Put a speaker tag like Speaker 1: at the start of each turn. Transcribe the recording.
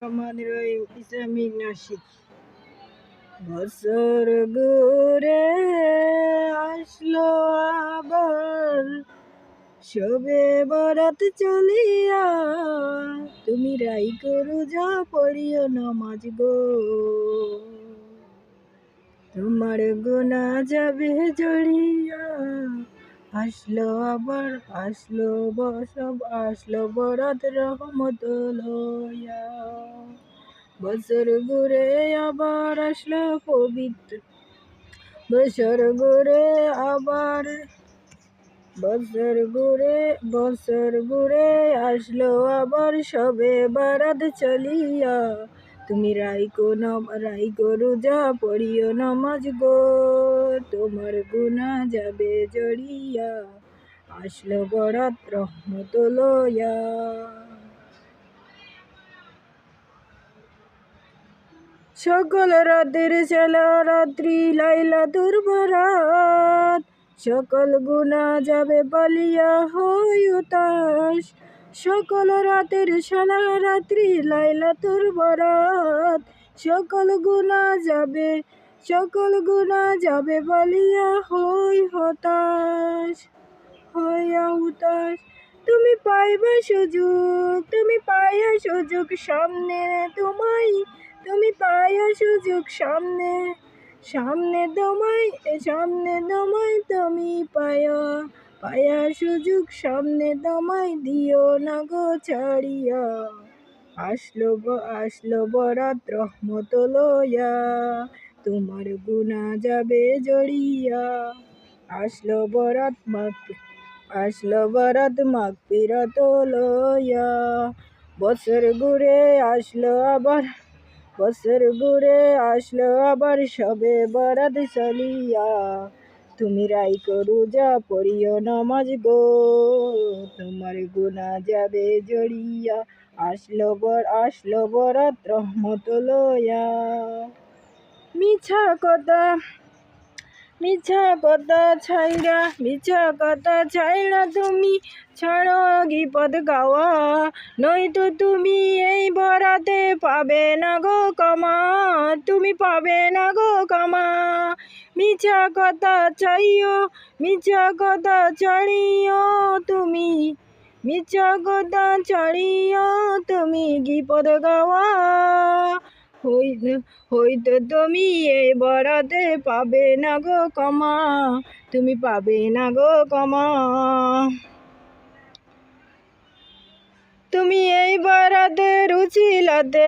Speaker 1: রহমানির রহিম ইসলামী নাশিদ। বছর ঘুরে আসলো আবার শবে বরাত চলিয়া, তুমি রাই করু যা পড়িও নমাজ গো, তোমার গুনা যাবে জড়িয়া। আসলো আবার আসলো বরাত রহমত লইয়া। বছর ঘুরে আবার আসলো পবিত্র, বছর ঘুরে আবার বছর ঘুরে আসলো আবার শবে বরাত চলিয়া, তুমি রাই করু যা পড়িও নমাজ গো, তোমার গুনাহ যাবে জড়িয়া। আসলো বরাত রহমত লইয়া। সকল রাতের সেলা রাত্রি লাইলাতুল বরাত, সকল গুনাহ যাবে পালিয়া হই উতাস। সকল রাতের সেলা রাত্রি লাইলাতুল বরাত, সকল গুনাহ যাবে পালিয়া হই হতাশ, হইয়া উতাস। তুমি পাইয়া সুযোগ সামনে তোমায়, তুমি পাইয়া সুযোগ সামনে তোমায় তুমি পাইয়া সুযোগ সামনে তোমায় দিও না গো ছাড়িয়া। আসলো বরাত রহমত লইয়া, তোমার গুনাহ যাবে জড়িয়া। আসলো বরাত মাগফিরাত লইয়া। বছর ঘুরে আসলো আবার শবে বরাত চলিয়া, তুমি রাই করু যা পড়িও নমাজ গো, তোমার গুনাহ যাবে জড়িয়া। আসলো বরাত রহমত লইয়া। মিছা কথা ছাইরা তুমি ছাড়ো গিপদ গাওয়া, নয়তো তুমি এই বরাতে পাবে না গো ক্ষমা, তুমি পাবে না গো ক্ষমা। মিছা কথা ছাড়িও তুমি গিপদ গাওয়া, হইতো তুমি এই বরাতে পাবে না গো ক্ষমা, তুমি পাবে না গো ক্ষমা। তুমি এই বরাতের উছিলাতে